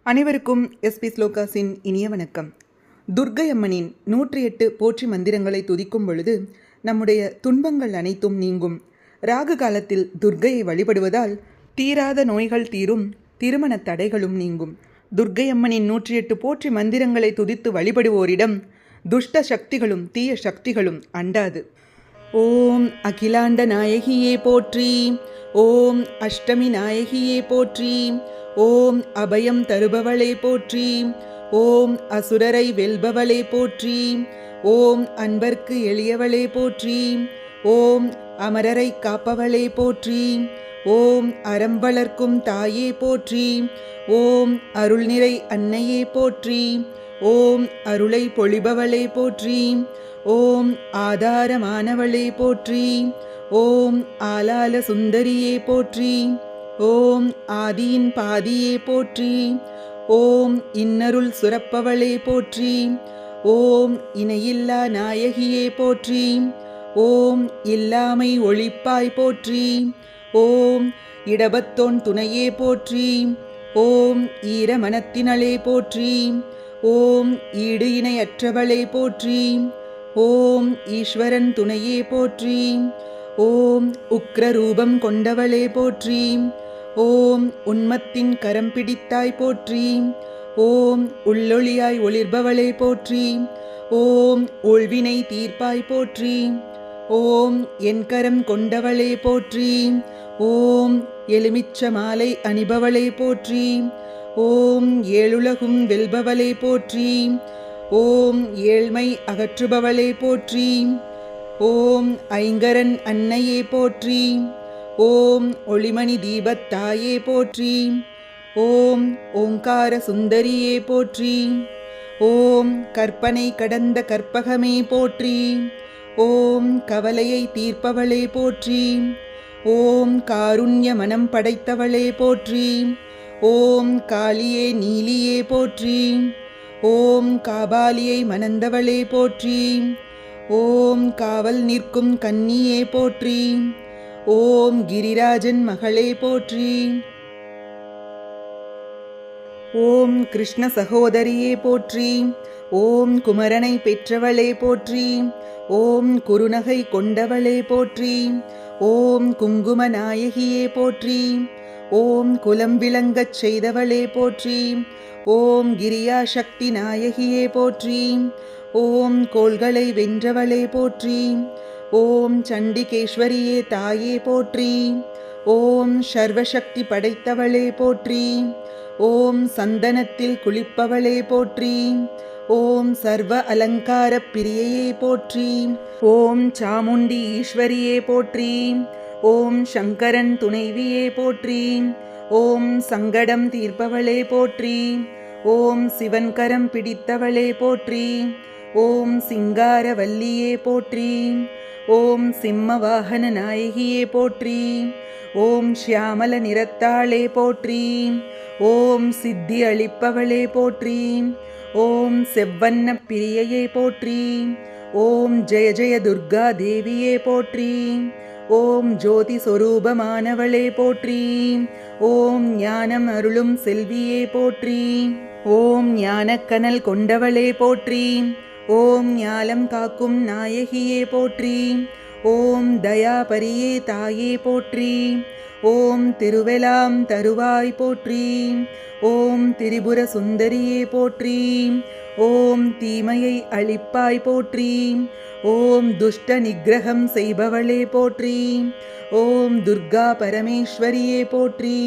அனைவருக்கும் எஸ்பி ஸ்லோகாஸின் இனிய வணக்கம். துர்க்கை அம்மனின் 108 போற்றி மந்திரங்களை துதிக்கும் பொழுது நம்முடைய துன்பங்கள் அனைத்தும் நீங்கும். ராகு காலத்தில் துர்க்கையை வழிபடுவதால் தீராத நோய்கள் தீரும், திருமண தடைகளும் நீங்கும். துர்க்கை அம்மனின் 108 போற்றி மந்திரங்களை துதித்து வழிபடுவோரிடம் துஷ்ட சக்திகளும் தீய சக்திகளும் அண்டாது. ஓம் அகிலாண்ட நாயகியே போற்றி, ஓம் அஷ்டமி நாயகியே போற்றி, ஓம் அபயம் தருபவளே போற்றி, ஓம் அசுரரை வெல்பவளே போற்றி, ஓம் அன்பர்க்கு எளியவளே போற்றி, ஓம் அமரரை காப்பவளே போற்றி, ஓம் அறம் வளர்க்கும் தாயே போற்றி, ஓம் அருள்நிறை அன்னையே போற்றி, ஓம் அருளை பொழிபவளே போற்றி, ஓம் ஆதாரமானவளே போற்றி, ஓம் ஆலால சுந்தரியே போற்றி, ஓம் ஆதியின் பாதியே போற்றி, ஓம் இன்னருள் சுரப்பவளே போற்றி, ஓம் இணையில்லா நாயகியே போற்றி, ஓம் இல்லாமை ஒழிப்பாய் போற்றி, ஓம் இடபத்தோன் துணையே போற்றி, ஓம் ஈர மனத்தினளே போற்றி, ஓம் ஈடு இணையற்றவளே போற்றி, ஓம் ஈஸ்வரன் துணையே போற்றி, ஓம் உக்ர ரூபம் கொண்டவளே போற்றி, ஓம் உன்மத்தின் கரம் பிடித்தாய் போற்றி, ஓம் உள்ளொளியாய் ஒளிர்பவளே போற்றி, ஓம் ஒழ்வினை தீர்ப்பாய் போற்றி, ஓம் என் கரம் கொண்டவளே போற்றி, ஓம் எலுமிச்ச மாலை அணிபவளே போற்றி, ஓம் ஏழுலகும் வெல்பவளே போற்றி, ஓம் ஏழ்மை அகற்றுபவளே போற்றி, ஓம் ஐங்கரன் அன்னையே போற்றி, ஓம் ஒளிமணி தீபத்தாயே போற்றி, ஓம் ஓங்கார சுந்தரியே போற்றி, ஓம் கற்பனை கடந்த கற்பகமே போற்றி, ஓம் கவலையை தீர்ப்பவளே போற்றி, ஓம் காருண்ய மனம் படைத்தவளே போற்றி, ஓம் காளியே நீலியே போற்றி, ஓம் காபாலியை மணந்தவளே போற்றி, ஓம் காவல் நிற்கும் கன்னியே போற்றி, ஓம் கிரிராஜன் மகளே போற்றி, ஓம் கிருஷ்ண சகோதரியே போற்றி, ஓம் குமரனை பெற்றவளே போற்றி, ஓம் குறுநகை கொண்டவளே போற்றி, ஓம் குங்கும நாயகியே போற்றி, ஓம் குலம் விளங்கச் செய்தவளே போற்றி, ஓம் கிரியா சக்தி நாயகியே போற்றி, ஓம் கோள்களை வென்றவளே போற்றி, ஓம் சண்டிகேஸ்வரியே தாயே போற்றி, ஓம் சர்வசக்தி படைத்தவளே போற்றி, ஓம் சந்தனத்தில் குளிப்பவளே போற்றி, ஓம் சர்வ அலங்கார பிரியையே போற்றி, ஓம் சாமுண்டி ஈஸ்வரியே போற்றி, ஓம் சங்கரன் துணைவியே போற்றி, ஓம் சங்கடம் தீர்ப்பவளே போற்றி, ஓம் சிவன் கரம் பிடித்தவளே போற்றி, ஓம் சிங்கார வல்லியே போற்றி, ஓம் சிம்ம வாகன நாயகியே போற்றி, ஓம் ஷியாமல நிறத்தாளே போற்றி, ஓம் சித்தி அளிப்பவளே போற்றி, ஓம் செவ்வண்ண பிரியையே போற்றி, ஓம் ஜெய ஜெய துர்கா தேவியே போற்றி, ஓம் ஜோதி சொரூபமானவளே போற்றி, ஓம் ஞானம் அருளும் செல்வியே போற்றி, ஓம் ஞானக்கனல் கொண்டவளே போற்றி, ஓம் ஞாலம் காக்கும் நாயகியே போற்றி, ஓம் தயாபரியே தாயே போற்றி, ஓம் திருவெலாம் தருவாய் போற்றி, ஓம் திரிபுர சுந்தரியே போற்றி, ஓம் தீமையை அழிப்பாய் போற்றி, ஓம் துஷ்ட நிகிரகம் செய்பவளே போற்றி, ஓம் துர்கா பரமேஸ்வரியே போற்றி,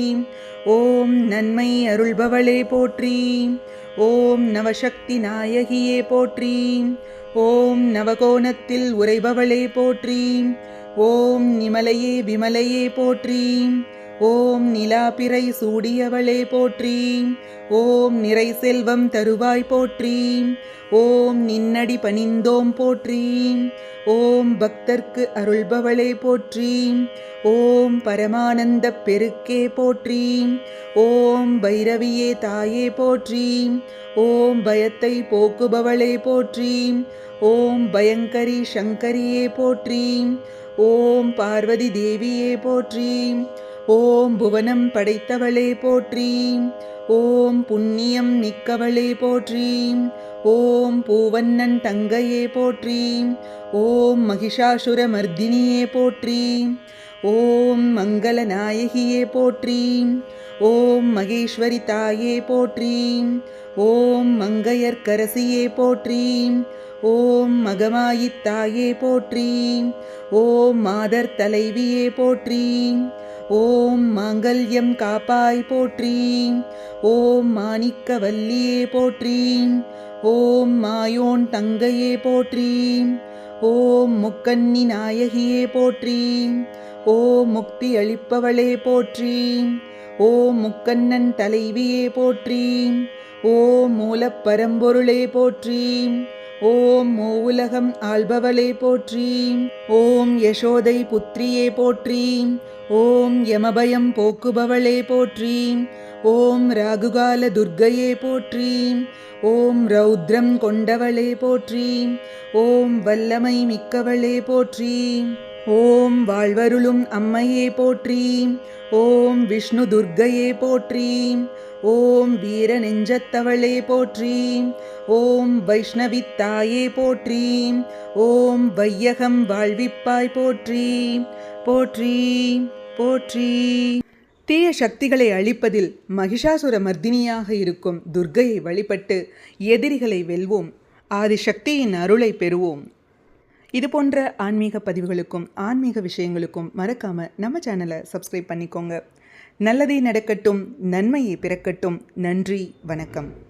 ஓம் நன்மை அருள்பவளே போற்றி, ஓம் நவசக்தி நாயகியே போற்றி, ஓம் நவகோணத்தில் உறைபவளே போற்றி, ஓம் நிமலையே விமலையே போற்றி, ஓம் நிலாபிறை சூடியவளே போற்றி, ஓம் நிறை செல்வம் தருவாய் போற்றி, ஓம் நின்னடி பணிந்தோம் போற்றி, ஓம் பக்தர்க்கு அருள்பவளே போற்றி, ஓம் பரமானந்த பெருக்கே போற்றி, ஓம் பைரவியே தாயே போற்றி, ஓம் பயத்தை போக்குபவளே போற்றி, ஓம் பயங்கரி சங்கரியே போற்றி, ஓம் பார்வதி தேவியே போற்றி, ஓம் புவனம் படைத்தவளே போற்றி, ஓம் புண்ணியம் மிக்கவளே போற்றி. ஓம் பூவண்ணன் தங்கையே போற்றி. ஓம் மகிஷாசுர மர்தினியே போற்றி. ஓம் மங்கள நாயகியே போற்றி. ஓம் மகேஸ்வரி தாயே போற்றி. ஓம் மங்கையர்க்கரசியே போற்றி. ஓம் மகமாயித் தாயே போற்றி. ஓம் மாதர் தலைவியே போற்றி. ஓம் மாங்கல்யம் காப்பாய் போற்றி. ஓம் மாணிக்கவல்லியே போற்றி. ஓம் மாயோன் தங்கையே போற்றி. ஓம் முக்கன்னி நாயகியே போற்றி. ஓம் முக்தி அளிப்பவளே போற்றி. ஓம் முக்கண்ணன் தலைவியே போற்றி. ஓம் மூலப்பரம்பொருளே போற்றி. ஓம் மூவுலகம் ஆள்பவளே போற்றி. ஓம் யசோதை புத்திரியே போற்றி. ஓம் யமபயம் போக்குபவளே போற்றி. ஓம் ராகுகால துர்க்கையே போற்றி. ஓம் ரௌத்ரம் கொண்டவளே போற்றி. ஓம் வல்லமை மிக்கவளே போற்றி. ஓம் வாழ்வருளும் அம்மையே போற்றி. ஓம் விஷ்ணு துர்க்கையே போற்றி. ஓம் வீர நெஞ்சத்தவளே போற்றி. ஓம் வைஷ்ணவித்தாயே போற்றி. ஓம் வையகம் வாழ்விப்பாய் போற்றி. போற்றி போற்றி. தீய சக்திகளை அழிப்பதில் மகிஷாசுர மர்தினியாக இருக்கும் துர்க்கையை வழிபட்டு எதிரிகளை வெல்வோம். ஆதிசக்தியின் அருளை பெறுவோம். இது போன்ற ஆன்மீக பதிவுகளுக்கும் ஆன்மீக விஷயங்களுக்கும் மறக்காமல் நம்ம சேனலை சப்ஸ்கிரைப் பண்ணிக்கோங்க. நல்லதே நடக்கட்டும், நன்மையை பிறக்கட்டும். நன்றி, வணக்கம்.